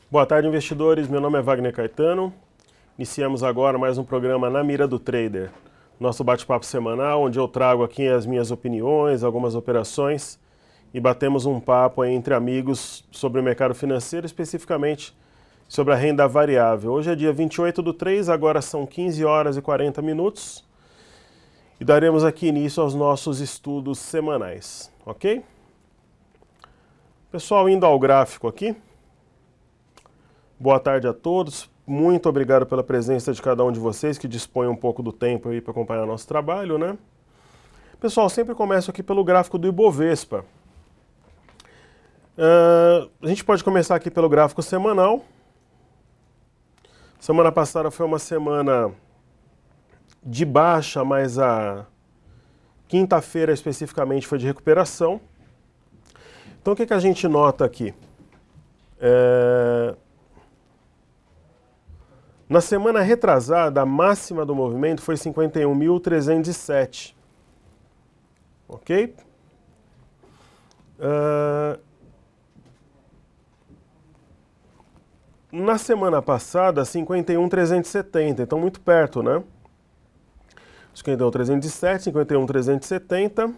Boa tarde, investidores. Meu nome é Wagner Caetano. Iniciamos agora mais um programa Na Mira do Trader. Nosso bate-papo semanal, onde eu trago aqui as minhas opiniões, algumas operações e batemos um papo aí entre amigos sobre o mercado financeiro, especificamente sobre a renda variável. Hoje é dia 28/3, agora são 15 horas e 40 minutos e daremos aqui início aos nossos estudos semanais, ok? Pessoal, indo ao gráfico aqui. Boa tarde a todos, muito obrigado pela presença de cada um de vocês que dispõe um pouco do tempo aí para acompanhar nosso trabalho, né? Pessoal, sempre começo aqui pelo gráfico do Ibovespa. A gente pode começar aqui pelo gráfico semanal. Semana passada foi uma semana de baixa, mas a quinta-feira especificamente foi de recuperação. Então o que a gente nota aqui? Na semana retrasada, a máxima do movimento foi 51.307. Ok? Na semana passada, 51.370, então muito perto, né? 51.307, 51.370.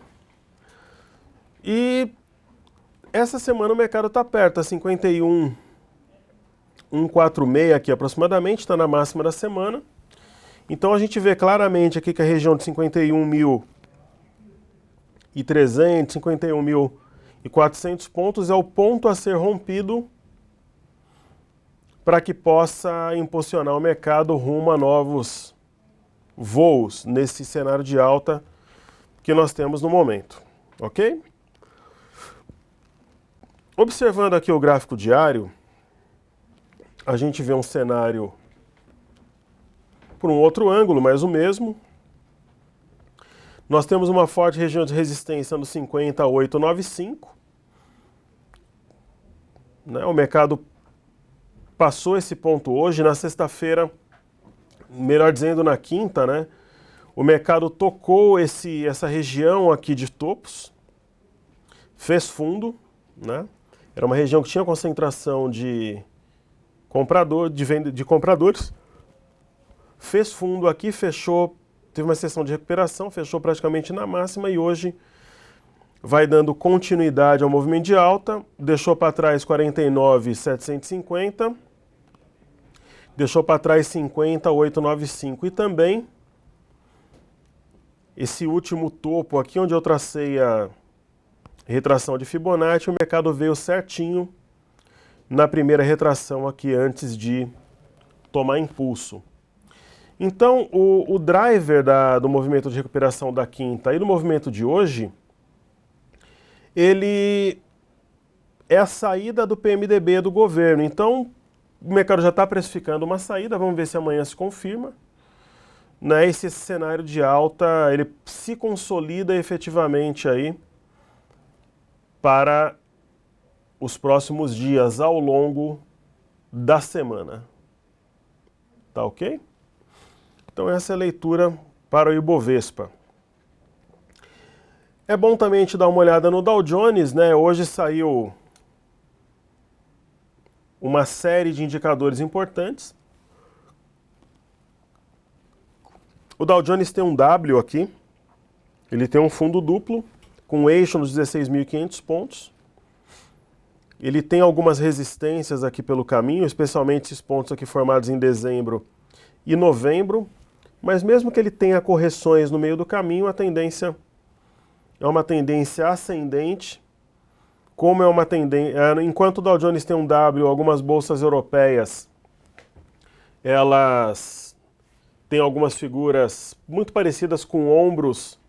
E essa semana o mercado está perto, a 51.146 aqui aproximadamente, está na máxima da semana. Então a gente vê claramente aqui que a região de 51.300, 51.400 pontos é o ponto a ser rompido para que possa impulsionar o mercado rumo a novos voos nesse cenário de alta que nós temos no momento, ok? Observando aqui o gráfico diário, a gente vê um cenário por um outro ângulo, mas o mesmo. Nós temos uma forte região de resistência no 50.895. Né? O mercado passou esse ponto hoje, na sexta-feira, melhor dizendo na quinta, né? O mercado tocou essa região aqui de topos, fez fundo, né? Era uma região que tinha concentração de compradores, fez fundo aqui, fechou, teve uma sessão de recuperação, fechou praticamente na máxima e hoje vai dando continuidade ao movimento de alta, deixou para trás 49.750, deixou para trás 50.895 e também esse último topo aqui onde eu tracei a retração de Fibonacci, o mercado veio certinho na primeira retração aqui antes de tomar impulso. Então, o driver do movimento de recuperação da quinta e do movimento de hoje, ele é a saída do PMDB do governo. Então, o mercado já está precificando uma saída, vamos ver se amanhã se confirma. Né? E se esse cenário de alta, ele se consolida efetivamente aí para os próximos dias ao longo da semana. Tá ok? Então essa é a leitura para o Ibovespa. É bom também a gente dar uma olhada no Dow Jones, né? Hoje saiu uma série de indicadores importantes. O Dow Jones tem um W aqui, ele tem um fundo duplo, com eixo nos 16.500 pontos. Ele tem algumas resistências aqui pelo caminho, especialmente esses pontos aqui formados em dezembro e novembro. Mas mesmo que ele tenha correções no meio do caminho, a tendência é uma tendência ascendente. Como é uma tendência, enquanto o Dow Jones tem um W, algumas bolsas europeias, elas têm algumas figuras muito parecidas com ombros,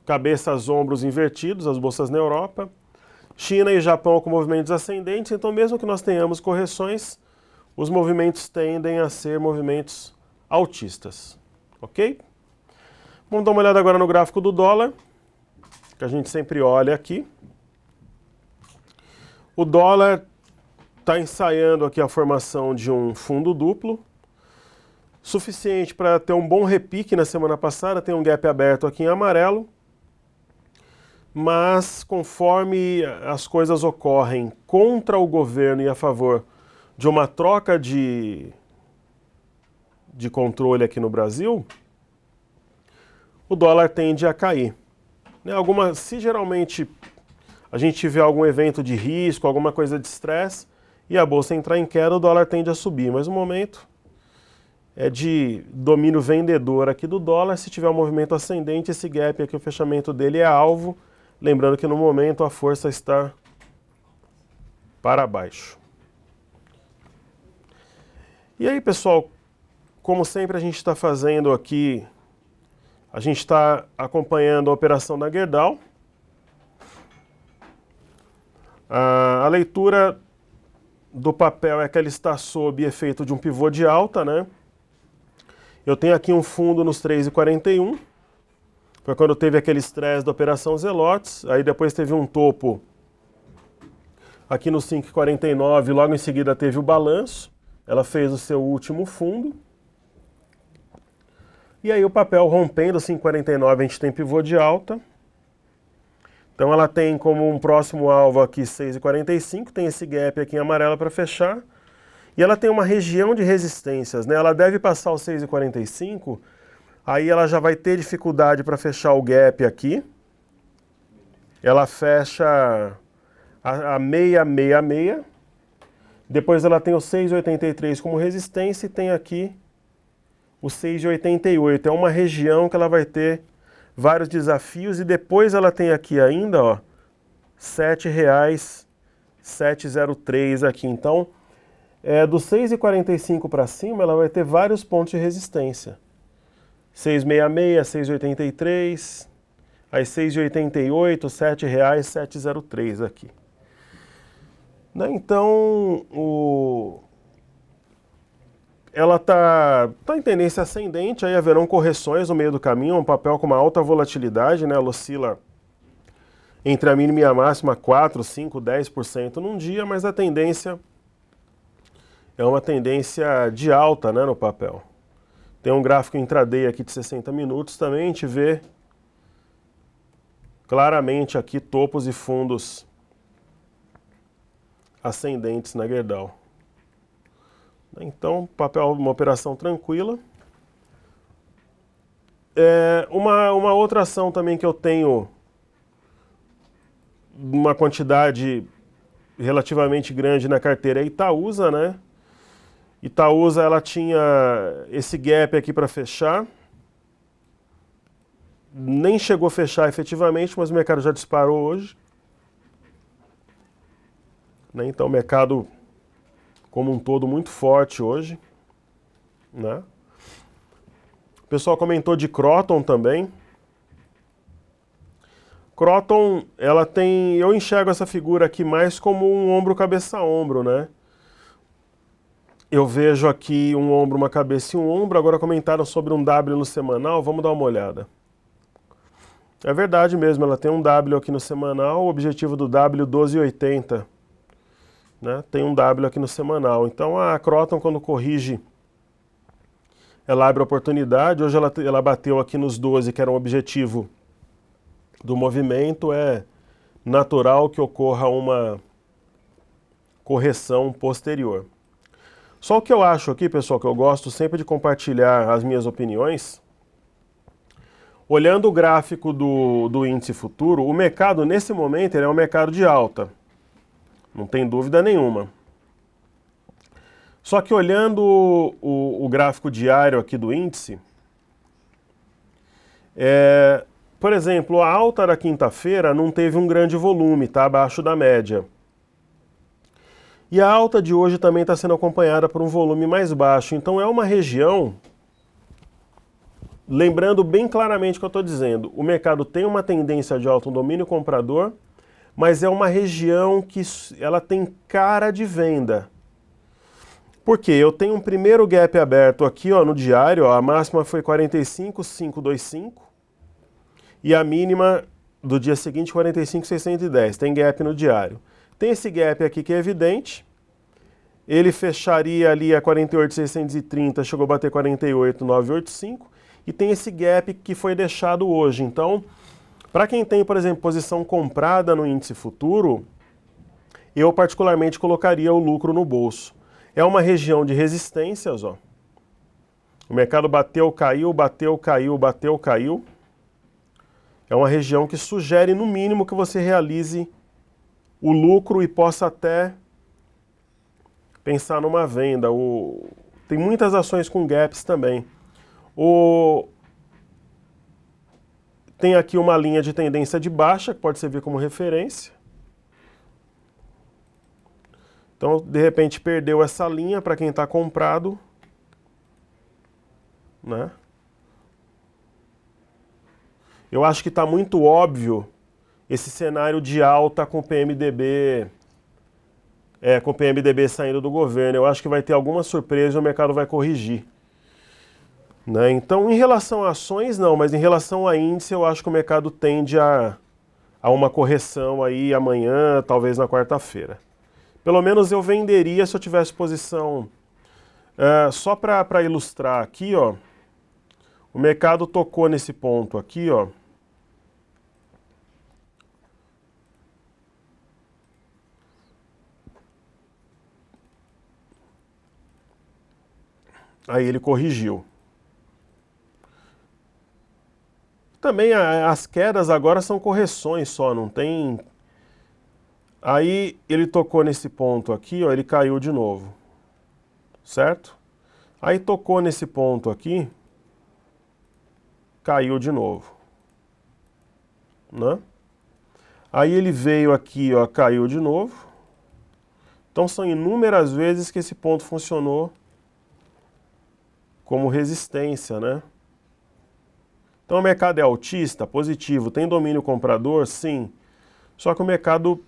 cabeças, ombros invertidos, as bolsas na Europa. China e Japão com movimentos ascendentes, então mesmo que nós tenhamos correções, os movimentos tendem a ser movimentos altistas, ok? Vamos dar uma olhada agora no gráfico do dólar, que a gente sempre olha aqui. O dólar está ensaiando aqui a formação de um fundo duplo, suficiente para ter um bom repique na semana passada, tem um gap aberto aqui em amarelo, mas conforme as coisas ocorrem contra o governo e a favor de uma troca de controle aqui no Brasil, o dólar tende a cair. Se geralmente a gente tiver algum evento de risco, alguma coisa de estresse, e a bolsa entrar em queda, o dólar tende a subir. Mas o momento é de domínio vendedor aqui do dólar. Se tiver um movimento ascendente, esse gap aqui, o fechamento dele é alvo. Lembrando que no momento a força está para baixo. E aí, pessoal, como sempre a gente está fazendo aqui, a gente está acompanhando a operação da Gerdau. A leitura do papel é que ela está sob efeito de um pivô de alta, né? Eu tenho aqui um fundo nos 3,41. Foi quando teve aquele estresse da operação Zelotes. Aí depois teve um topo aqui no 5,49. Logo em seguida teve o balanço. Ela fez o seu último fundo. E aí o papel rompendo 5,49, a gente tem pivô de alta. Então ela tem como um próximo alvo aqui 6,45. Tem esse gap aqui em amarelo para fechar. E ela tem uma região de resistências, né? Ela deve passar o 6,45, aí ela já vai ter dificuldade para fechar o gap aqui. Ela fecha a 666, depois ela tem o 6,83 como resistência e tem aqui o 6,88. É uma região que ela vai ter vários desafios e depois ela tem aqui ainda, ó, R$ 7,703 aqui. Então, do 6,45 para cima, ela vai ter vários pontos de resistência. 6,66, 6,83, aí 6,88, R$ 7,703 aqui. Né? Então, ela está em tendência ascendente, aí haverão correções no meio do caminho, um papel com uma alta volatilidade, né? Ela oscila entre a mínima e a máxima 4, 5, 10% num dia, mas a tendência é uma tendência de alta, né, no papel. Tem um gráfico intraday aqui de 60 minutos também, a gente vê claramente aqui topos e fundos ascendentes na Gerdau. Então, papel, uma operação tranquila. Uma outra ação também que eu tenho uma quantidade relativamente grande na carteira é Itaúsa, né? Itaúsa, ela tinha esse gap aqui para fechar. Nem chegou a fechar efetivamente, mas o mercado já disparou hoje. Né? Então, o mercado como um todo muito forte hoje. Né? O pessoal comentou de Kroton também. Kroton, ela tem... Eu enxergo essa figura aqui mais como um ombro-cabeça-ombro, né? Eu vejo aqui um ombro, uma cabeça e um ombro. Agora comentaram sobre um W no semanal. Vamos dar uma olhada. É verdade mesmo, ela tem um W aqui no semanal. O objetivo do W, 12,80. Né? Tem um W aqui no semanal. Então a Kroton, quando corrige, ela abre oportunidade. Hoje ela bateu aqui nos 12, que era um objetivo do movimento. É natural que ocorra uma correção posterior. Só o que eu acho aqui, pessoal, que eu gosto sempre de compartilhar as minhas opiniões. Olhando o gráfico do índice futuro, o mercado nesse momento ele é um mercado de alta. Não tem dúvida nenhuma. Só que olhando o gráfico diário aqui do índice, por exemplo, a alta da quinta-feira não teve um grande volume, está abaixo da média. E a alta de hoje também está sendo acompanhada por um volume mais baixo. Então é uma região, lembrando bem claramente o que eu estou dizendo, o mercado tem uma tendência de alto domínio comprador, mas é uma região que ela tem cara de venda. Por quê? Eu tenho um primeiro gap aberto aqui, ó, no diário, ó, a máxima foi 45,525 e a mínima do dia seguinte 45,610. Tem gap no diário. Tem esse gap aqui que é evidente, ele fecharia ali a 48,630, chegou a bater 48,985, e tem esse gap que foi deixado hoje. Então, para quem tem, por exemplo, posição comprada no índice futuro, eu particularmente colocaria o lucro no bolso. É uma região de resistências, ó. O mercado bateu, caiu, bateu, caiu, bateu, caiu. É uma região que sugere, no mínimo, que você realize o lucro e possa até pensar numa venda. Tem muitas ações com gaps também. Tem aqui uma linha de tendência de baixa, que pode servir como referência. Então, de repente, perdeu essa linha para quem está comprado, né? Eu acho que está muito óbvio esse cenário de alta com o PMDB, com o PMDB saindo do governo. Eu acho que vai ter alguma surpresa e o mercado vai corrigir. Né? Então, em relação a ações, não, mas em relação a índice, eu acho que o mercado tende a uma correção aí amanhã, talvez na quarta-feira. Pelo menos eu venderia se eu tivesse posição. Só para ilustrar aqui, ó, o mercado tocou nesse ponto aqui, ó. Aí ele corrigiu. Também as quedas agora são correções só, não tem... Aí ele tocou nesse ponto aqui, ó, ele caiu de novo, certo? Aí tocou nesse ponto aqui, caiu de novo, né? Aí ele veio aqui, ó, caiu de novo. Então são inúmeras vezes que esse ponto funcionou como resistência, né? Então o mercado é altista, positivo, tem domínio comprador, sim. Só que o mercado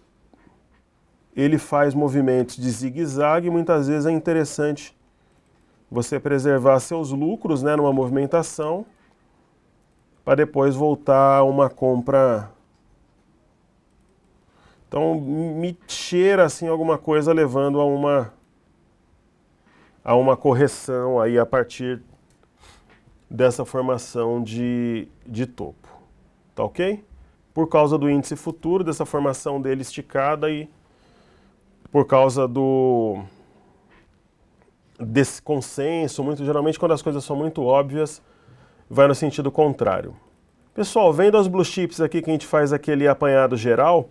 ele faz movimentos de zigue-zague e muitas vezes é interessante você preservar seus lucros, né, numa movimentação para depois voltar a uma compra. Então me cheira assim alguma coisa levando a uma correção aí a partir dessa formação de topo, tá ok? Por causa do índice futuro, dessa formação dele esticada e por causa desse consenso, geralmente quando as coisas são muito óbvias, vai no sentido contrário. Pessoal, vendo as blue chips aqui que a gente faz aquele apanhado geral,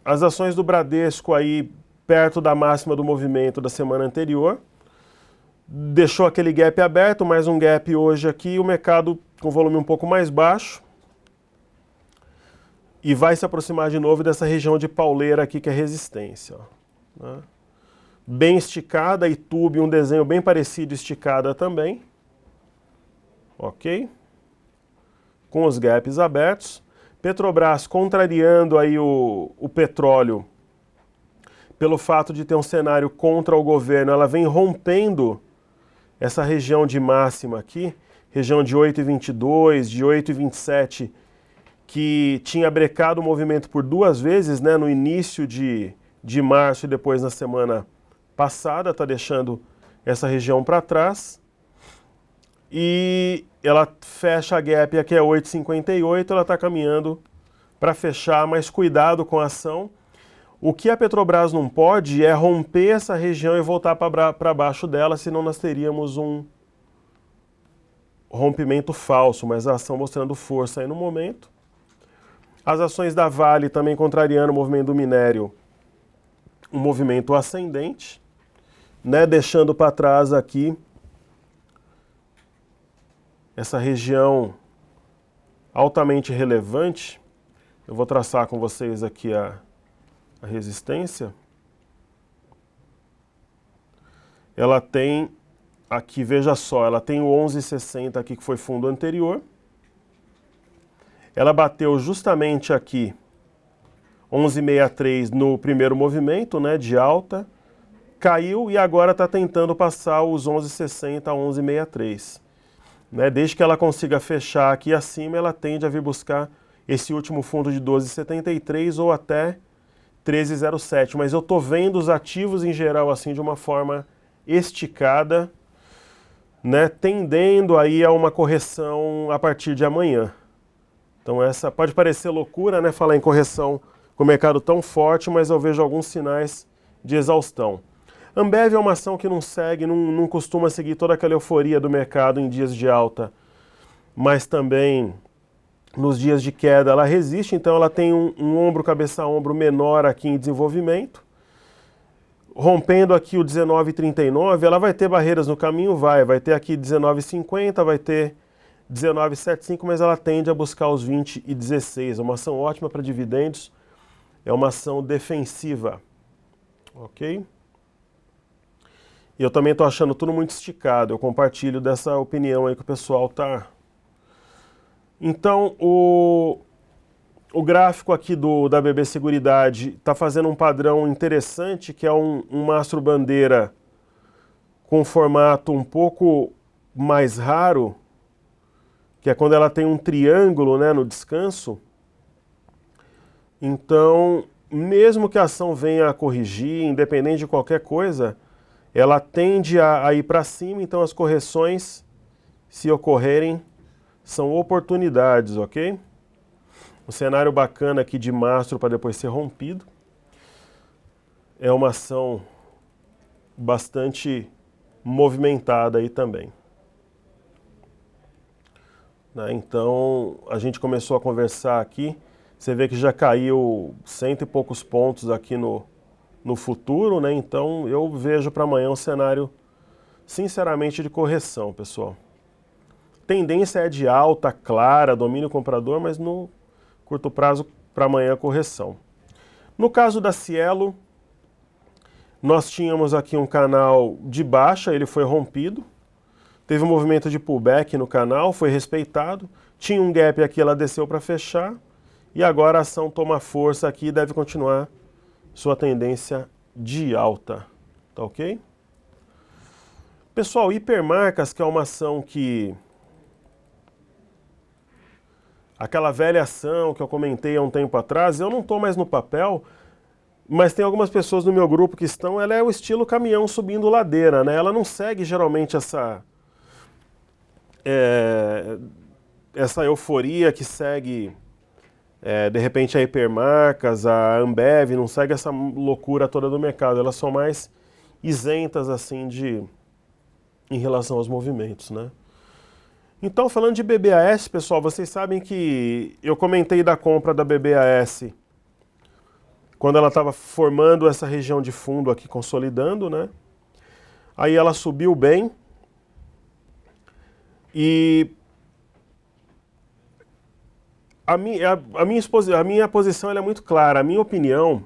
as ações do Bradesco aí perto da máxima do movimento da semana anterior, deixou aquele gap aberto, mais um gap hoje aqui, o mercado com volume um pouco mais baixo, e vai se aproximar de novo dessa região de pauleira aqui, que é resistência. Ó, né? Bem esticada, e tube, um desenho bem parecido, esticada também. Ok? Com os gaps abertos. Petrobras contrariando aí o petróleo, pelo fato de ter um cenário contra o governo, ela vem rompendo essa região de máxima aqui, região de 8,22, de 8,27, que tinha brecado o movimento por duas vezes, né, no início de março e depois na semana passada, está deixando essa região para trás. E ela fecha a gap aqui é 8,58, ela está caminhando para fechar, mas cuidado com a ação. O que a Petrobras não pode é romper essa região e voltar para baixo dela, senão nós teríamos um rompimento falso, mas a ação mostrando força aí no momento. As ações da Vale também contrariando o movimento do minério, um movimento ascendente, né, deixando para trás aqui essa região altamente relevante. Eu vou traçar com vocês aqui a resistência. Ela tem aqui, veja só, ela tem o 11,60 aqui que foi fundo anterior. Ela bateu justamente aqui 11,63 no primeiro movimento, né, de alta, caiu e agora está tentando passar os 11,60 a 11,63. Né, desde que ela consiga fechar aqui acima, ela tende a vir buscar esse último fundo de 12,73 ou até 13,07. Mas eu estou vendo os ativos em geral assim de uma forma esticada, né, tendendo aí a uma correção a partir de amanhã. Então essa pode parecer loucura, né, falar em correção com o mercado tão forte, mas eu vejo alguns sinais de exaustão. Ambev é uma ação que não segue, não costuma seguir toda aquela euforia do mercado em dias de alta, mas também nos dias de queda ela resiste, então ela tem um ombro, cabeça a ombro menor aqui em desenvolvimento. Rompendo aqui o 19,39, ela vai ter barreiras no caminho, vai ter aqui 19,50, vai ter 19,75, mas ela tende a buscar os 20,16. É uma ação ótima para dividendos, é uma ação defensiva, ok? E eu também estou achando tudo muito esticado, eu compartilho dessa opinião aí que o pessoal tá. Então, o gráfico aqui da BB Seguridade está fazendo um padrão interessante, que é um mastro bandeira com formato um pouco mais raro, que é quando ela tem um triângulo, né, no descanso. Então, mesmo que a ação venha a corrigir, independente de qualquer coisa, ela tende a ir para cima, então as correções, se ocorrerem, são oportunidades, ok? Um cenário bacana aqui de mastro para depois ser rompido. É uma ação bastante movimentada aí também. Né? Então, a gente começou a conversar aqui. Você vê que já caiu 100 e poucos pontos aqui no futuro, né? Então, eu vejo para amanhã um cenário, sinceramente, de correção, pessoal. Tendência é de alta, clara, domínio comprador, mas no curto prazo, para amanhã, correção. No caso da Cielo, nós tínhamos aqui um canal de baixa, ele foi rompido. Teve um movimento de pullback no canal, foi respeitado. Tinha um gap aqui, ela desceu para fechar. E agora a ação toma força aqui e deve continuar sua tendência de alta. Tá ok? Pessoal, Hipermarcas, que é uma ação que... Aquela velha ação que eu comentei há um tempo atrás, eu não estou mais no papel, mas tem algumas pessoas no meu grupo que estão, ela é o estilo caminhão subindo ladeira, né? Ela não segue geralmente essa euforia que segue, de repente, a Hipermarcas, a Ambev, não segue essa loucura toda do mercado. Elas são mais isentas, assim, em relação aos movimentos, né? Então, falando de BBAS, pessoal, vocês sabem que eu comentei da compra da BBAS quando ela estava formando essa região de fundo aqui, consolidando, né? Aí ela subiu bem e a minha posição ela é muito clara. A minha opinião,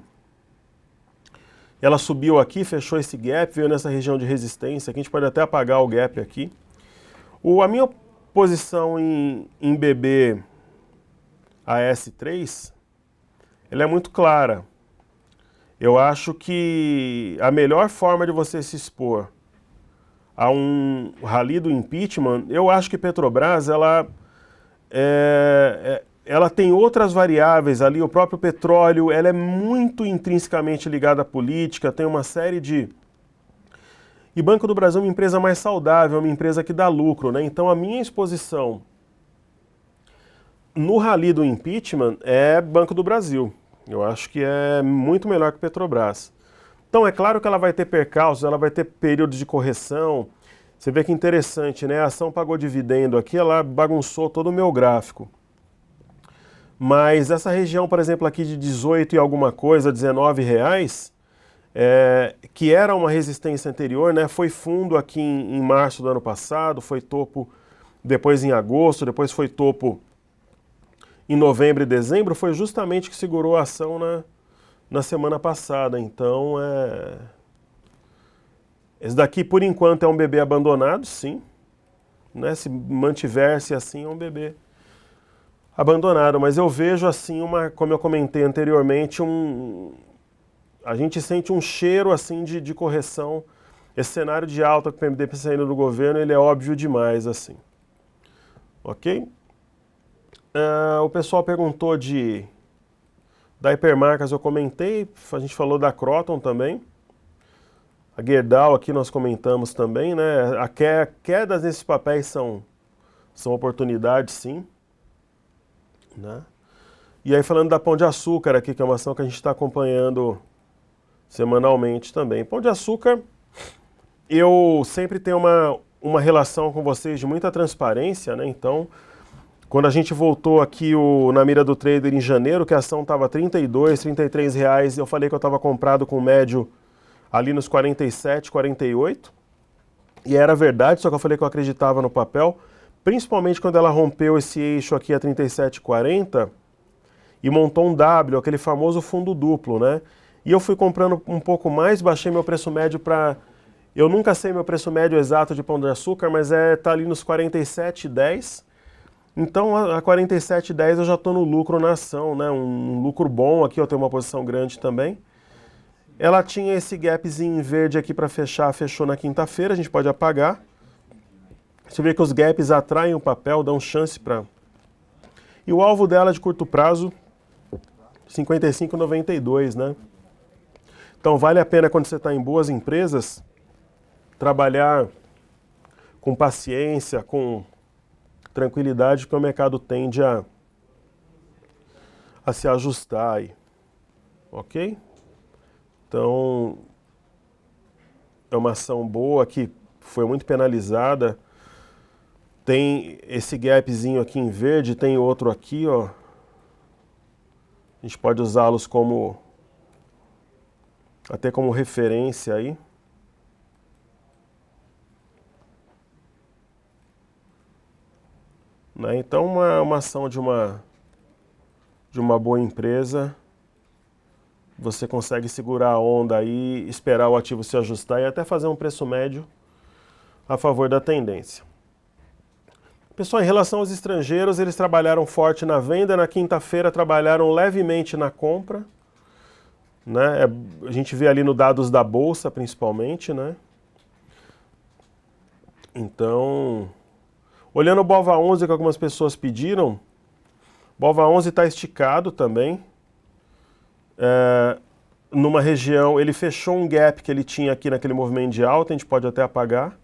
ela subiu aqui, fechou esse gap, veio nessa região de resistência, aqui a gente pode até apagar o gap aqui. A minha posição em BB AS3, ela é muito clara. Eu acho que a melhor forma de você se expor a um rally do impeachment, eu acho que Petrobras, ela tem outras variáveis ali, o próprio petróleo, ela é muito intrinsecamente ligada à política, tem uma série de... E Banco do Brasil é uma empresa mais saudável, é uma empresa que dá lucro, né? Então a minha exposição no rally do impeachment é Banco do Brasil. Eu acho que é muito melhor que Petrobras. Então é claro que ela vai ter percalços, ela vai ter períodos de correção. Você vê que interessante, né? A ação pagou dividendo aqui, ela bagunçou todo o meu gráfico. Mas essa região, por exemplo, aqui de 18 e alguma coisa, R$19, que era uma resistência anterior, né? Foi fundo aqui em março do ano passado, foi topo depois em agosto, depois foi topo em novembro e dezembro, foi justamente que segurou a ação na semana passada. Então, esse daqui, por enquanto, é um bebê abandonado, sim. Né? Se mantiver-se assim, é um bebê abandonado. Mas eu vejo assim, como eu comentei anteriormente, a gente sente um cheiro assim de correção. Esse cenário de alta que o PMDB está saindo do governo, ele é óbvio demais, assim. Ok? O pessoal perguntou da Hipermarcas, eu comentei, a gente falou da Croton também. A Gerdau aqui nós comentamos também, né? Quedas nesses papéis são oportunidades, sim. Né? E aí falando da Pão de Açúcar aqui, que é uma ação que a gente está acompanhando semanalmente também. Pão de açúcar, eu sempre tenho uma relação com vocês de muita transparência, né? Então, quando a gente voltou aqui na mira do trader em janeiro, que a ação estava R$ 32, R$ 33 reais, eu falei que eu estava comprado com médio ali nos 47, 48. E era verdade, só que eu falei que eu acreditava no papel, principalmente quando ela rompeu esse eixo aqui a 37,40 e montou um W, aquele famoso fundo duplo, né? E eu fui comprando um pouco mais, baixei meu preço médio para... Eu nunca sei meu preço médio exato de pão de açúcar, mas tá ali nos 47,10. Então a 47,10 eu já estou no lucro na ação, né? Um lucro bom aqui, eu tenho uma posição grande também. Ela tinha esse gapzinho em verde aqui para fechar, fechou na quinta-feira, a gente pode apagar. Você vê que os gaps atraem o papel, dão chance para... E o alvo dela de curto prazo, 55,92, né? Então vale a pena quando você está em boas empresas, trabalhar com paciência, com tranquilidade, porque o mercado tende a se ajustar aí, ok? Então, é uma ação boa que foi muito penalizada. Tem esse gapzinho aqui em verde, tem outro aqui, ó. A gente pode usá-los até como referência aí. Né? Então, uma ação de uma boa empresa, você consegue segurar a onda aí, esperar o ativo se ajustar e até fazer um preço médio a favor da tendência. Pessoal, em relação aos estrangeiros, eles trabalharam forte na venda, na quinta-feira trabalharam levemente na compra, né? A gente vê ali no dados da Bolsa, principalmente, né? Então, olhando o BOVA11 que algumas pessoas pediram, o BOVA11 está esticado também, numa região, ele fechou um gap que ele tinha aqui naquele movimento de alta, a gente pode até apagar.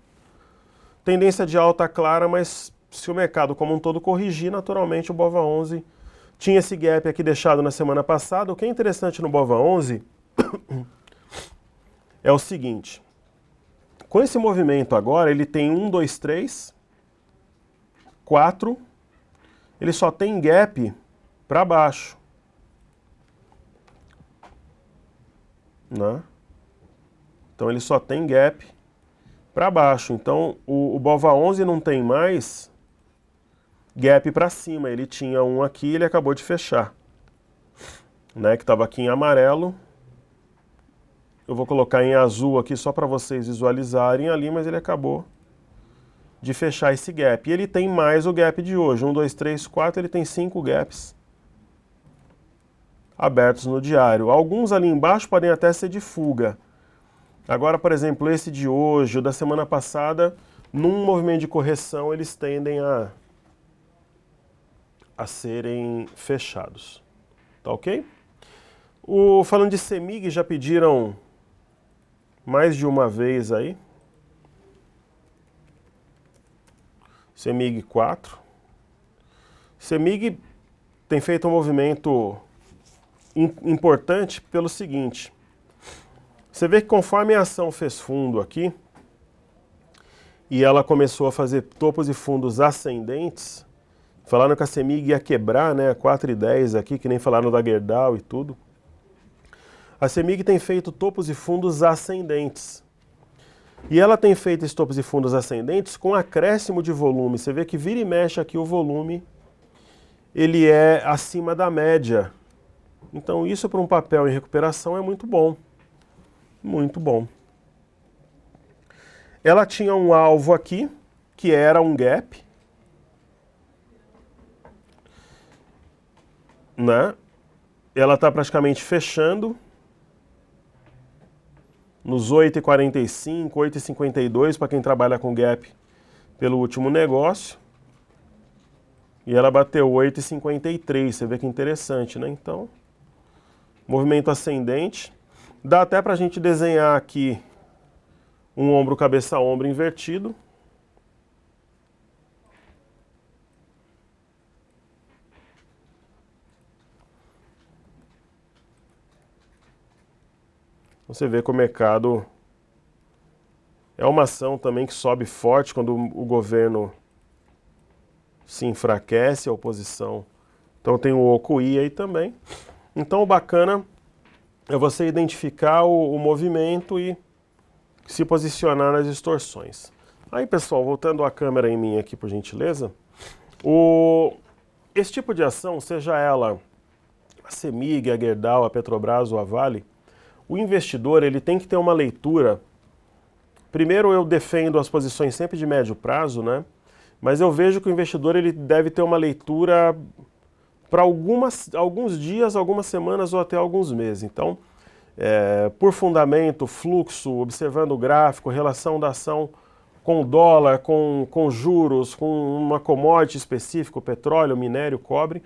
Tendência de alta clara, mas se o mercado como um todo corrigir, naturalmente o BOVA11 tinha esse gap aqui deixado na semana passada. O que é interessante no BOVA11 é o seguinte, com esse movimento agora, ele tem 1, 2, 3, 4, ele só tem gap para baixo. Né? Então ele só tem gap para baixo. Então o BOVA11 não tem mais gap para cima. Ele tinha um aqui e ele acabou de fechar. Né? Que estava aqui em amarelo. Eu vou colocar em azul aqui só para vocês visualizarem ali, mas ele acabou de fechar esse gap. E ele tem mais o gap de hoje. 1, 2, 3, 4, ele tem 5 gaps abertos no diário. Alguns ali embaixo podem até ser de fuga. Agora, por exemplo, esse de hoje, o da semana passada, num movimento de correção, eles tendem a serem fechados. Tá ok? Falando de CEMIG, já pediram mais de uma vez aí. CEMIG 4. CEMIG tem feito um movimento importante pelo seguinte. Você vê que conforme a ação fez fundo aqui, e ela começou a fazer topos e fundos ascendentes, falaram que a CEMIG ia quebrar, né, 4,10 aqui, que nem falaram da Gerdau e tudo. A CEMIG tem feito topos e fundos ascendentes. E ela tem feito esses topos e fundos ascendentes com acréscimo de volume. Você vê que vira e mexe aqui o volume, ele é acima da média. Então isso para um papel em recuperação é muito bom. Muito bom. Ela tinha um alvo aqui, que era um gap, né? Ela está praticamente fechando nos 8,45, 8,52 para quem trabalha com gap pelo último negócio. E ela bateu 8,53, você vê que interessante, né? Então, movimento ascendente. Dá até para a gente desenhar aqui um ombro, cabeça, ombro invertido. Você vê que o mercado é uma ação também que sobe forte quando o governo se enfraquece, a oposição. Então tem o OCUI aí também. Então o bacana é você identificar o movimento e se posicionar nas distorções. Aí, pessoal, voltando a câmera em mim aqui, por gentileza, esse tipo de ação, seja ela a CEMIG, a Gerdau, a Petrobras ou a Vale, o investidor ele tem que ter uma leitura. Primeiro, eu defendo as posições sempre de médio prazo, né? Mas eu vejo que o investidor ele deve ter uma leitura para alguns dias, algumas semanas ou até alguns meses. Então, por fundamento, fluxo, observando o gráfico, relação da ação com o dólar, com juros, com uma commodity específica, petróleo, minério, cobre,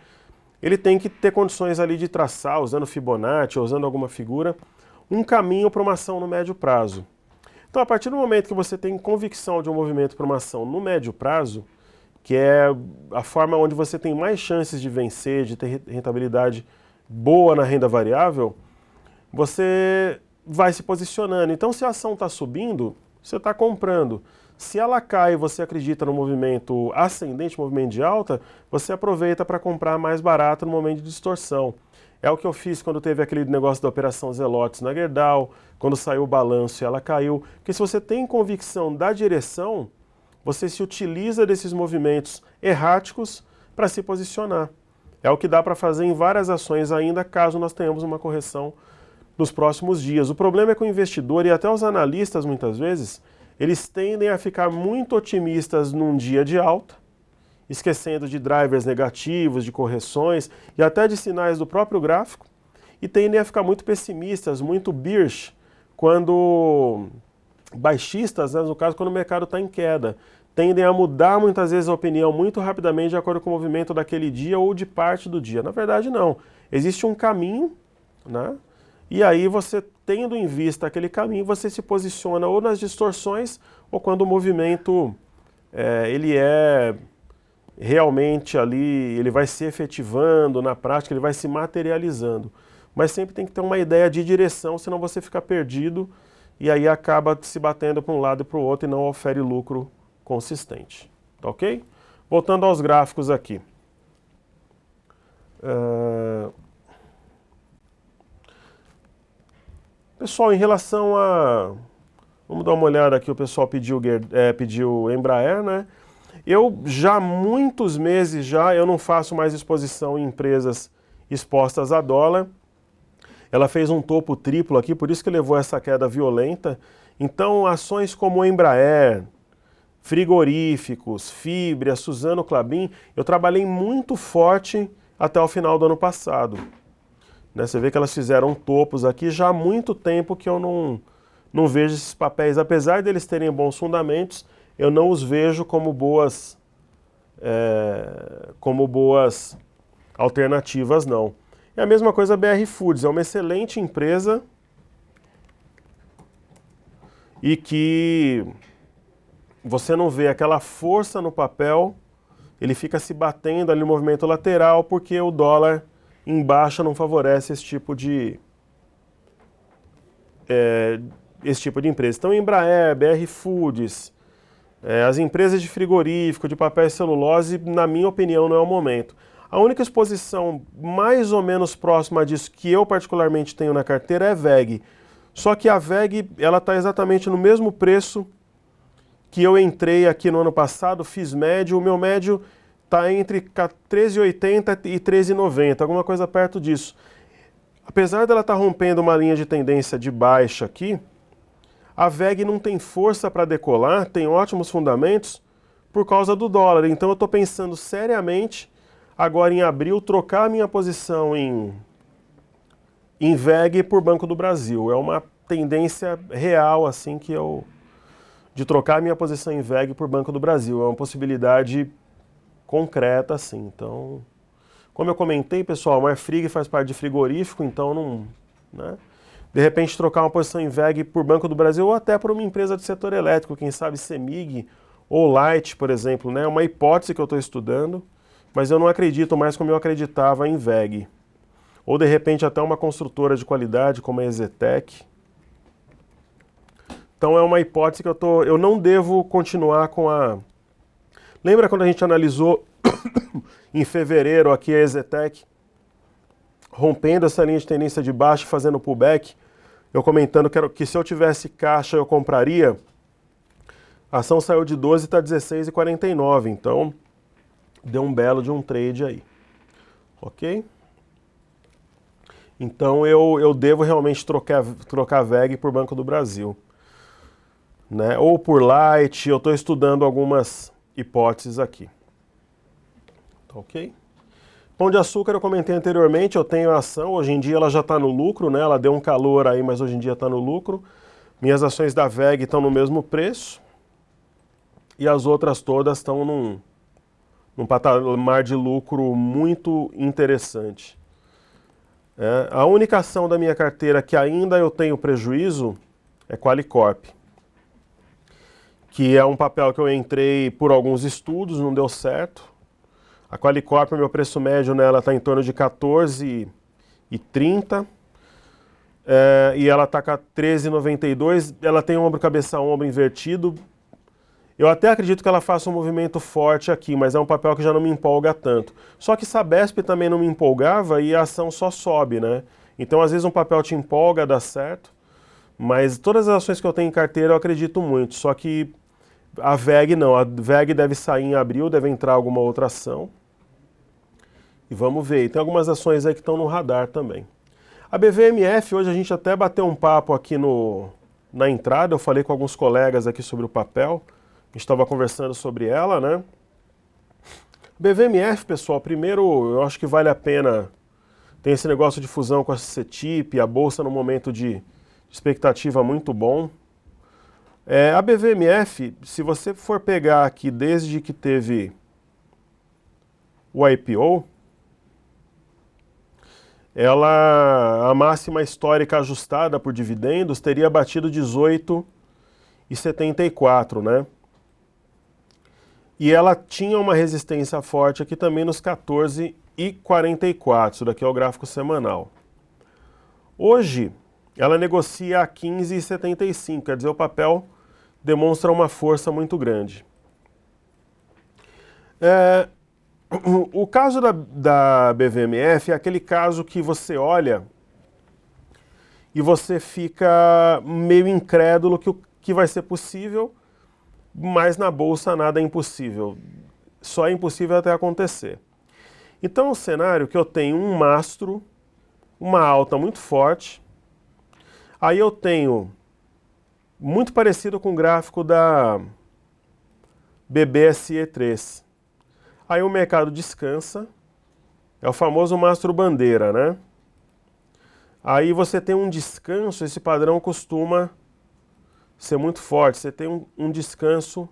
ele tem que ter condições ali de traçar, usando Fibonacci, usando alguma figura, um caminho para uma ação no médio prazo. Então, a partir do momento que você tem convicção de um movimento para uma ação no médio prazo, que é a forma onde você tem mais chances de vencer, de ter rentabilidade boa na renda variável, você vai se posicionando. Então, se a ação está subindo, você está comprando. Se ela cai e você acredita no movimento ascendente, movimento de alta, você aproveita para comprar mais barato no momento de distorção. É o que eu fiz quando teve aquele negócio da operação Zelotes na Gerdau, quando saiu o balanço e ela caiu. Porque se você tem convicção da direção, você se utiliza desses movimentos erráticos para se posicionar. É o que dá para fazer em várias ações ainda, caso nós tenhamos uma correção nos próximos dias. O problema é que o investidor e até os analistas, muitas vezes, eles tendem a ficar muito otimistas num dia de alta, esquecendo de drivers negativos, de correções e até de sinais do próprio gráfico, e tendem a ficar muito pessimistas, muito bearish, quando baixistas, né, no caso, quando o mercado está em queda. Tendem a mudar muitas vezes a opinião muito rapidamente de acordo com o movimento daquele dia ou de parte do dia. Na verdade, não. Existe um caminho, né? E aí você, tendo em vista aquele caminho, você se posiciona ou nas distorções ou quando o movimento ele é realmente ali, ele vai se efetivando na prática, ele vai se materializando. Mas sempre tem que ter uma ideia de direção, senão você fica perdido e aí acaba se batendo para um lado e para o outro e não ofere lucro consistente. Tá ok? Voltando aos gráficos aqui. Pessoal, em relação a... Vamos dar uma olhada aqui, o pessoal pediu Embraer, né? Eu já há muitos meses eu não faço mais exposição em empresas expostas a dólar. Ela fez um topo triplo aqui, por isso que levou essa queda violenta. Então, ações como Embraer, frigoríficos, Fibria, Suzano Clabin, eu trabalhei muito forte até o final do ano passado. Você vê que elas fizeram topos aqui já há muito tempo que eu não vejo esses papéis. Apesar deles terem bons fundamentos, eu não os vejo como boas alternativas, não. É a mesma coisa a BR Foods, é uma excelente empresa e que você não vê aquela força no papel, ele fica se batendo ali no movimento lateral porque o dólar em baixa não favorece esse tipo de empresa. Então, Embraer, BR Foods, as empresas de frigorífico, de papel e celulose, na minha opinião, não é o momento. A única exposição mais ou menos próxima disso que eu particularmente tenho na carteira é VEG. Só que a VEG, ela está exatamente no mesmo preço que eu entrei aqui no ano passado, fiz médio, o meu médio está entre 13,80 e 13,90, alguma coisa perto disso. Apesar dela estar rompendo uma linha de tendência de baixa aqui, a VEG não tem força para decolar, tem ótimos fundamentos por causa do dólar. Então eu estou pensando seriamente, agora em abril, trocar a minha posição em VEG por Banco do Brasil. É uma tendência real assim de trocar a minha posição em VEG por Banco do Brasil. É uma possibilidade concreta, assim. Então, como eu comentei, pessoal, a Marfrig faz parte de frigorífico, então não... Né? De repente trocar uma posição em VEG por Banco do Brasil ou até por uma empresa do setor elétrico, quem sabe CEMIG ou Light, por exemplo, né? É uma hipótese que eu estou estudando, mas eu não acredito mais como eu acreditava em VEG. Ou de repente até uma construtora de qualidade como a Ezetec. Então é uma hipótese que eu não devo continuar com a... Lembra quando a gente analisou em fevereiro aqui a Exetec, rompendo essa linha de tendência de baixo e fazendo pullback, eu comentando que se eu tivesse caixa eu compraria, a ação saiu de 12 e está 16,49, então deu um belo de um trade aí, ok? Então eu devo realmente trocar VEG por Banco do Brasil, né? Ou por Light, eu estou estudando algumas hipóteses aqui, ok? Pão de Açúcar eu comentei anteriormente, eu tenho a ação, hoje em dia ela já está no lucro, né? Ela deu um calor aí, mas hoje em dia está no lucro. Minhas ações da VEG estão no mesmo preço e as outras todas estão num patamar de lucro muito interessante. A única ação da minha carteira que ainda eu tenho prejuízo é Qualicorp, que é um papel que eu entrei por alguns estudos, não deu certo. A Qualicorp, meu preço médio nela está em torno de 14,30 e ela está com 13,92. Ela tem ombro, cabeça, ombro invertido. Eu até acredito que ela faça um movimento forte aqui, mas é um papel que já não me empolga tanto. Só que Sabesp também não me empolgava e a ação só sobe, né? Então, às vezes um papel te empolga, dá certo, mas todas as ações que eu tenho em carteira eu acredito muito, só que a VEG não. A VEG deve sair em abril, deve entrar alguma outra ação. E vamos ver. E tem algumas ações aí que estão no radar também. A BVMF, hoje a gente até bateu um papo aqui na entrada, eu falei com alguns colegas aqui sobre o papel. A gente estava conversando sobre ela, né? BVMF, pessoal, primeiro eu acho que vale a pena. Tem esse negócio de fusão com a CETIP, a bolsa no momento de expectativa muito bom. A BVMF, se você for pegar aqui desde que teve o IPO, a máxima histórica ajustada por dividendos teria batido 18,74, né? E ela tinha uma resistência forte aqui também nos 14,44, isso daqui é o gráfico semanal. Hoje, ela negocia a 15,75, quer dizer, o papel demonstra uma força muito grande. O caso da BVMF é aquele caso que você olha e você fica meio incrédulo que vai ser possível, mas na bolsa nada é impossível. Só é impossível até acontecer. Então, o cenário que eu tenho um mastro, uma alta muito forte, aí eu tenho muito parecido com o gráfico da BBSE3. Aí o mercado descansa, é o famoso mastro bandeira, né? Aí você tem um descanso, esse padrão costuma ser muito forte, você tem um descanso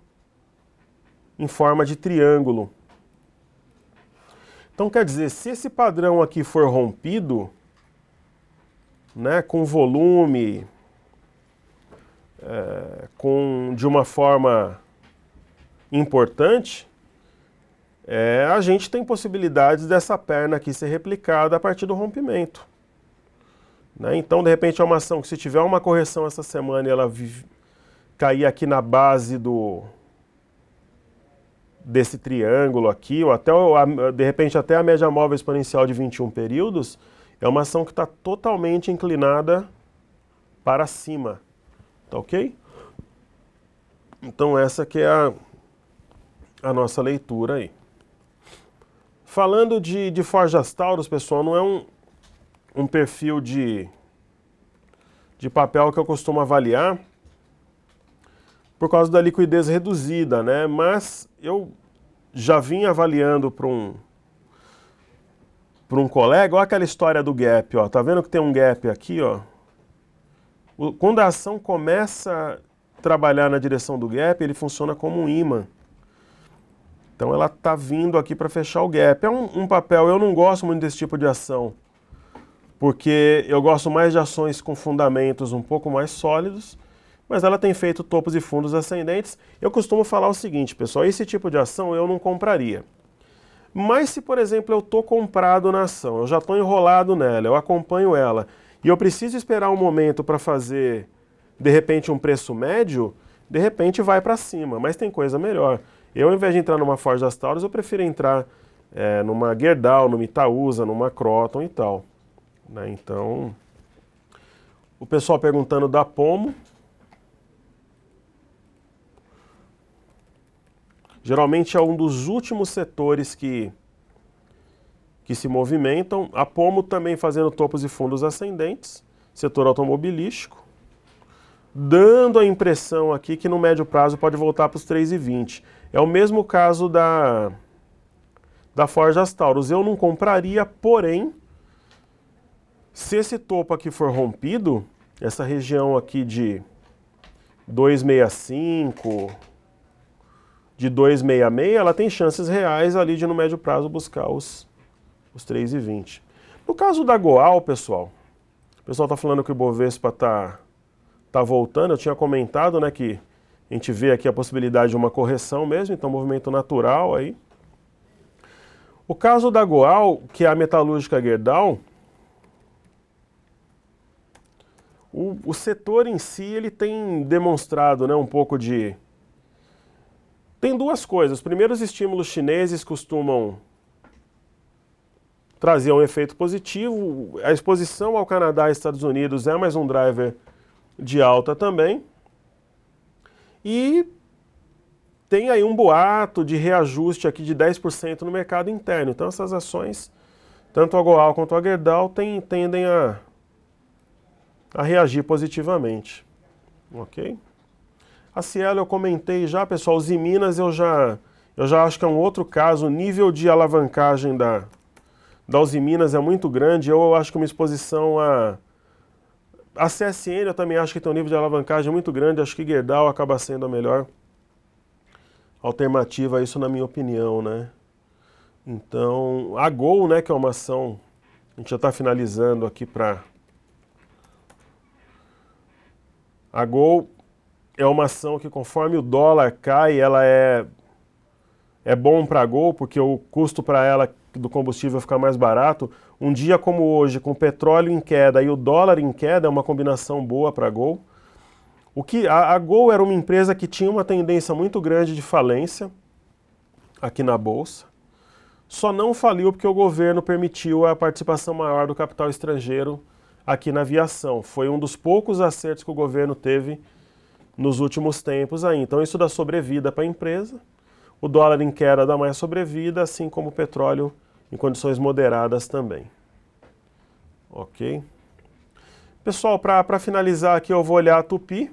em forma de triângulo. Então quer dizer, se esse padrão aqui for rompido, né, com volume, de uma forma importante, a gente tem possibilidades dessa perna aqui ser replicada a partir do rompimento. Né? Então, de repente, é uma ação que se tiver uma correção essa semana e ela cair aqui na base desse triângulo aqui, ou até, de repente até a média móvel exponencial de 21 períodos, é uma ação que está totalmente inclinada para cima. Tá ok? Então essa que é a nossa leitura aí. Falando de Forjas Taurus, pessoal, não é um perfil de papel que eu costumo avaliar por causa da liquidez reduzida, né? Mas eu já vim avaliando para um colega, olha aquela história do gap, ó. Tá vendo que tem um gap aqui, ó? Quando a ação começa a trabalhar na direção do gap, ele funciona como um imã. Então ela está vindo aqui para fechar o gap. É um papel, eu não gosto muito desse tipo de ação, porque eu gosto mais de ações com fundamentos um pouco mais sólidos, mas ela tem feito topos e fundos ascendentes. Eu costumo falar o seguinte, pessoal, esse tipo de ação eu não compraria. Mas se, por exemplo, eu estou comprado na ação, eu já estou enrolado nela, eu acompanho ela, e eu preciso esperar um momento para fazer de repente um preço médio, de repente vai para cima, mas tem coisa melhor. Eu, ao invés de entrar numa Forjas Taurus, eu prefiro entrar numa Gerdau, numa Itaúsa, numa Croton e tal. Né? Então, o pessoal perguntando da Pomo. Geralmente é um dos últimos setores que se movimentam. A Pomo também fazendo topos e fundos ascendentes, setor automobilístico, dando a impressão aqui que no médio prazo pode voltar para os 3,20. É o mesmo caso da Forjas Taurus. Eu não compraria, porém, se esse topo aqui for rompido, essa região aqui de 2,65, de 2,66, ela tem chances reais ali de no médio prazo buscar os 3,20. No caso da Goal, pessoal, o pessoal está falando que o Bovespa tá voltando. Eu tinha comentado, né, que a gente vê aqui a possibilidade de uma correção mesmo, então movimento natural aí. O caso da Goal, que é a metalúrgica Gerdau, o setor em si ele tem demonstrado, né, um pouco de... Tem duas coisas. Os primeiros estímulos chineses costumam trazer um efeito positivo. A exposição ao Canadá e Estados Unidos é mais um driver de alta também. E tem aí um boato de reajuste aqui de 10% no mercado interno. Então essas ações, tanto a Goal quanto a Gerdau, tendem a reagir positivamente. Ok? A Cielo eu comentei já, pessoal. Os Minas eu já acho que é um outro caso. O nível de alavancagem da Uzi Minas é muito grande. Eu acho que uma exposição a CSN eu também acho que tem um nível de alavancagem muito grande. Acho que Gerdau acaba sendo a melhor alternativa a isso, na minha opinião, né? Então, a Gol, né, que é uma ação, a gente já está finalizando aqui para... A Gol é uma ação que, conforme o dólar cai, ela é bom para a Gol, porque o custo para ela do combustível fica mais barato. Um dia como hoje, com o petróleo em queda e o dólar em queda, é uma combinação boa para a Gol. A Gol era uma empresa que tinha uma tendência muito grande de falência aqui na Bolsa. Só não faliu porque o governo permitiu a participação maior do capital estrangeiro aqui na aviação. Foi um dos poucos acertos que o governo teve nos últimos tempos aí. Então isso dá sobrevida para a empresa. O dólar em queda dá mais sobrevida, assim como o petróleo em condições moderadas também. Ok? Pessoal, para finalizar aqui eu vou olhar a Tupi,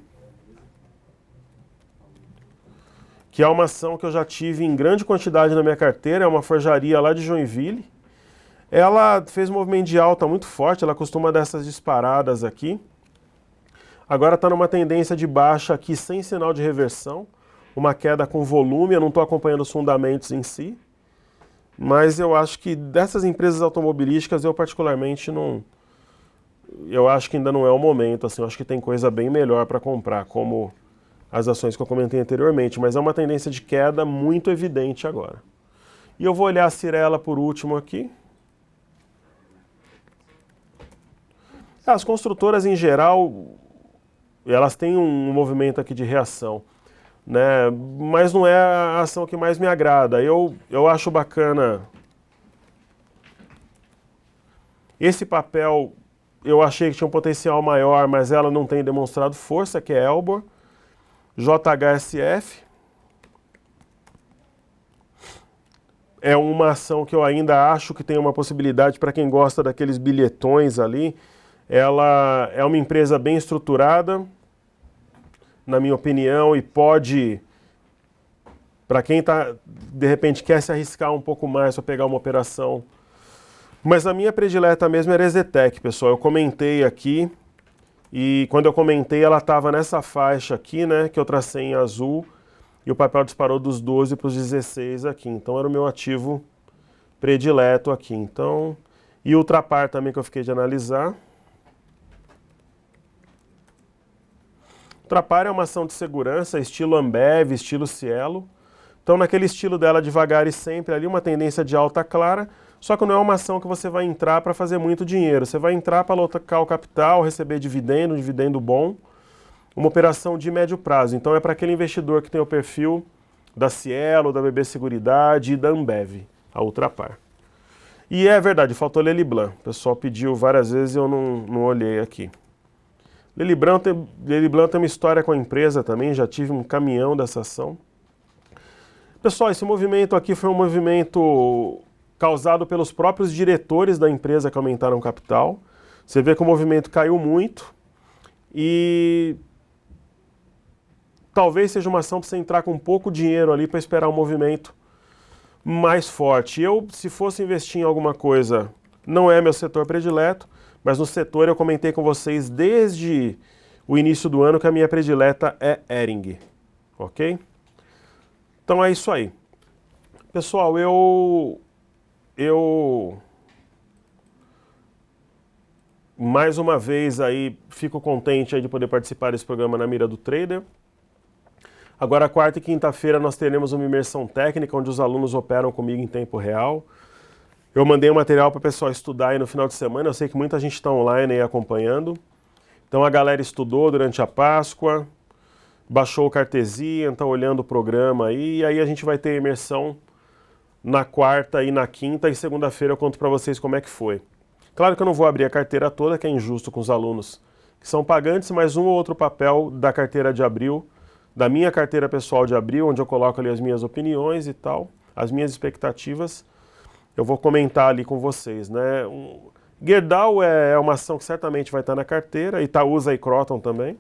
que é uma ação que eu já tive em grande quantidade na minha carteira, é uma forjaria lá de Joinville. Ela fez um movimento de alta muito forte, ela costuma dar essas disparadas aqui. Agora está numa tendência de baixa aqui sem sinal de reversão, uma queda com volume. Eu não estou acompanhando os fundamentos em si, mas eu acho que dessas empresas automobilísticas eu particularmente não... Eu acho que ainda não é o momento, assim, eu acho que tem coisa bem melhor para comprar, como as ações que eu comentei anteriormente, mas é uma tendência de queda muito evidente agora. E eu vou olhar a Cyrela por último aqui. As construtoras em geral, elas têm um movimento aqui de reação, né? Mas não é a ação que mais me agrada. Eu acho bacana esse papel. Eu achei que tinha um potencial maior, mas ela não tem demonstrado força, que é Elbor. JHSF é uma ação que eu ainda acho que tem uma possibilidade para quem gosta daqueles bilhetões ali. Ela é uma empresa bem estruturada, na minha opinião, e pode, para quem de repente quer se arriscar um pouco mais para pegar uma operação. Mas a minha predileta mesmo era Exetec, pessoal. Eu comentei aqui, e quando eu comentei ela estava nessa faixa aqui, né, que eu tracei em azul, e o papel disparou dos 12 para os 16 aqui. Então era o meu ativo predileto aqui. Então, e Ultrapar também, que eu fiquei de analisar. Ultrapar é uma ação de segurança, estilo Ambev, estilo Cielo. Então, naquele estilo dela, devagar e sempre ali, uma tendência de alta clara, só que não é uma ação que você vai entrar para fazer muito dinheiro. Você vai entrar para alocar o capital, receber dividendo, dividendo bom, uma operação de médio prazo. Então é para aquele investidor que tem o perfil da Cielo, da BB Seguridade e da Ambev, a Ultrapar. E é verdade, faltou Leliblan. O pessoal pediu várias vezes e eu não olhei aqui. Leliblan tem uma história com a empresa também, já tive um caminhão dessa ação. Pessoal, esse movimento aqui foi um movimento causado pelos próprios diretores da empresa que aumentaram o capital. Você vê que o movimento caiu muito e talvez seja uma ação para você entrar com pouco dinheiro ali para esperar um movimento mais forte. Eu, se fosse investir em alguma coisa, não é meu setor predileto, mas no setor eu comentei com vocês desde o início do ano que a minha predileta é Hering, ok? Então é isso aí. Pessoal, eu mais uma vez aí fico contente aí de poder participar desse programa na mira do trader. Agora, quarta e quinta-feira, nós teremos uma imersão técnica, onde os alunos operam comigo em tempo real. Eu mandei o material para o pessoal estudar aí no final de semana, eu sei que muita gente está online aí acompanhando. Então a galera estudou durante a Páscoa, baixou o Cartesia, está olhando o programa aí, e aí a gente vai ter imersão na quarta e na quinta, e segunda-feira eu conto para vocês como é que foi. Claro que eu não vou abrir a carteira toda, que é injusto com os alunos que são pagantes, mas um ou outro papel da carteira de abril, da minha carteira pessoal de abril, onde eu coloco ali as minhas opiniões e tal, as minhas expectativas, eu vou comentar ali com vocês, né? Gerdau é uma ação que certamente vai estar na carteira, Itaúsa e Croton também.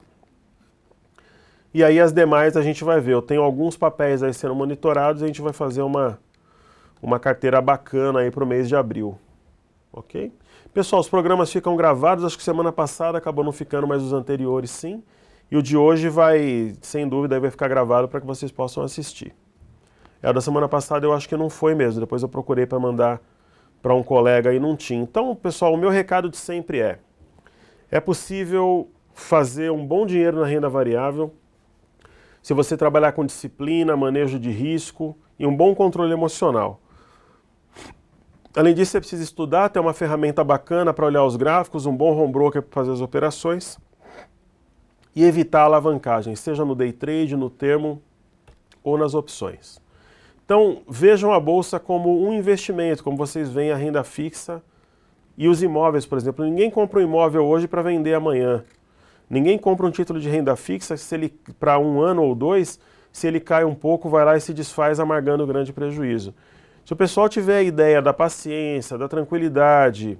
E aí as demais a gente vai ver. Eu tenho alguns papéis aí sendo monitorados e a gente vai fazer uma carteira bacana aí para o mês de abril, ok? Pessoal, os programas ficam gravados, acho que semana passada acabou não ficando, mas os anteriores sim. E o de hoje vai, sem dúvida, vai ficar gravado para que vocês possam assistir. O da semana passada eu acho que não foi mesmo, depois eu procurei para mandar para um colega e não tinha. Então, pessoal, o meu recado de sempre é possível fazer um bom dinheiro na renda variável se você trabalhar com disciplina, manejo de risco e um bom controle emocional. Além disso, você precisa estudar, ter uma ferramenta bacana para olhar os gráficos, um bom home broker para fazer as operações e evitar a alavancagem, seja no day trade, no termo ou nas opções. Então, vejam a bolsa como um investimento, como vocês veem a renda fixa e os imóveis, por exemplo. Ninguém compra um imóvel hoje para vender amanhã. Ninguém compra um título de renda fixa se ele, para um ano ou dois, se ele cai um pouco, vai lá e se desfaz amargando grande prejuízo. Se o pessoal tiver a ideia da paciência, da tranquilidade,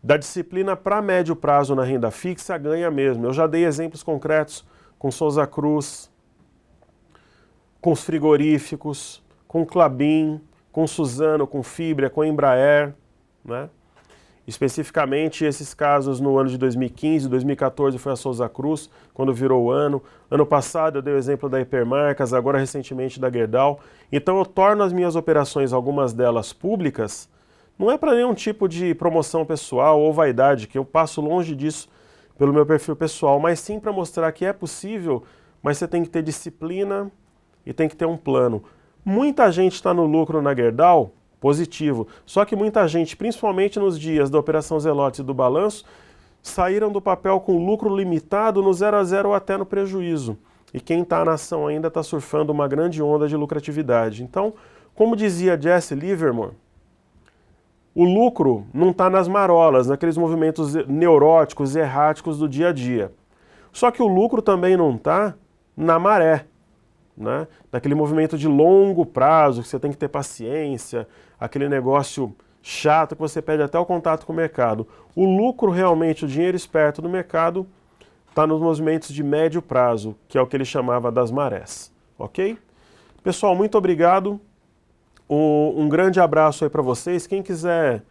da disciplina para médio prazo na renda fixa, ganha mesmo. Eu já dei exemplos concretos com Souza Cruz, com os frigoríficos, com Klabin, com Suzano, com Fibria, com Embraer, né? Especificamente esses casos no ano de 2015, 2014 foi a Souza Cruz, quando virou o ano. Ano passado eu dei o exemplo da Hipermarcas, agora recentemente da Gerdau. Então eu torno as minhas operações, algumas delas públicas, não é para nenhum tipo de promoção pessoal ou vaidade, que eu passo longe disso pelo meu perfil pessoal, mas sim para mostrar que é possível, mas você tem que ter disciplina e tem que ter um plano. Muita gente está no lucro na Gerdau, positivo. Só que muita gente, principalmente nos dias da Operação Zelotes e do balanço, saíram do papel com lucro limitado no 0 a 0 ou até no prejuízo. E quem está na ação ainda está surfando uma grande onda de lucratividade. Então, como dizia Jesse Livermore, o lucro não está nas marolas, naqueles movimentos neuróticos e erráticos do dia a dia. Só que o lucro também não está na maré, né? Daquele movimento de longo prazo, que você tem que ter paciência, aquele negócio chato que você perde até o contato com o mercado. O lucro realmente, o dinheiro esperto do mercado, está nos movimentos de médio prazo, que é o que ele chamava das marés, ok? Pessoal, muito obrigado. Um grande abraço aí para vocês. Quem quiser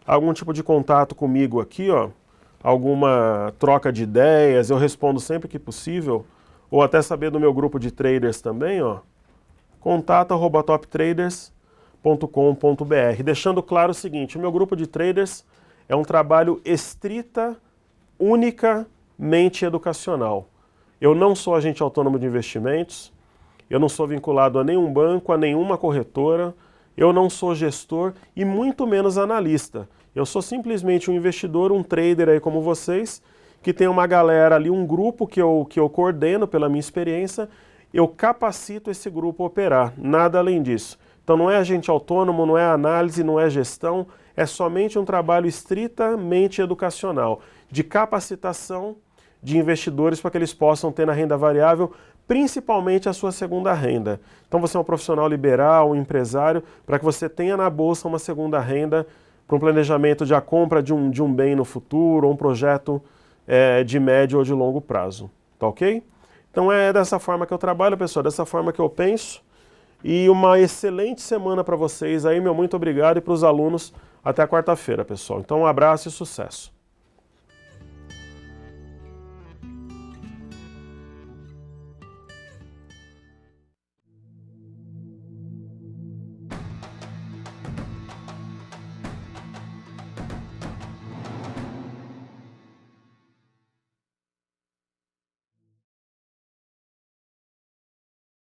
algum tipo de contato comigo aqui, ó, alguma troca de ideias, eu respondo sempre que possível, ou até saber do meu grupo de traders também, ó, contato@toptraders.com.br. Deixando claro o seguinte, o meu grupo de traders é um trabalho estrita, unicamente educacional. Eu não sou agente autônomo de investimentos, eu não sou vinculado a nenhum banco, a nenhuma corretora, eu não sou gestor e muito menos analista. Eu sou simplesmente um investidor, um trader aí como vocês, que tem uma galera ali, um grupo que eu coordeno pela minha experiência, eu capacito esse grupo a operar, nada além disso. Então não é agente autônomo, não é análise, não é gestão, é somente um trabalho estritamente educacional, de capacitação de investidores para que eles possam ter na renda variável, principalmente a sua segunda renda. Então você é um profissional liberal, um empresário, para que você tenha na bolsa uma segunda renda para um planejamento de a compra de um bem no futuro, ou um projeto de médio ou de longo prazo. Tá ok? Então é dessa forma que eu trabalho, pessoal, dessa forma que eu penso. E uma excelente semana para vocês aí, meu muito obrigado, e para os alunos, até quarta-feira, pessoal. Então um abraço e sucesso.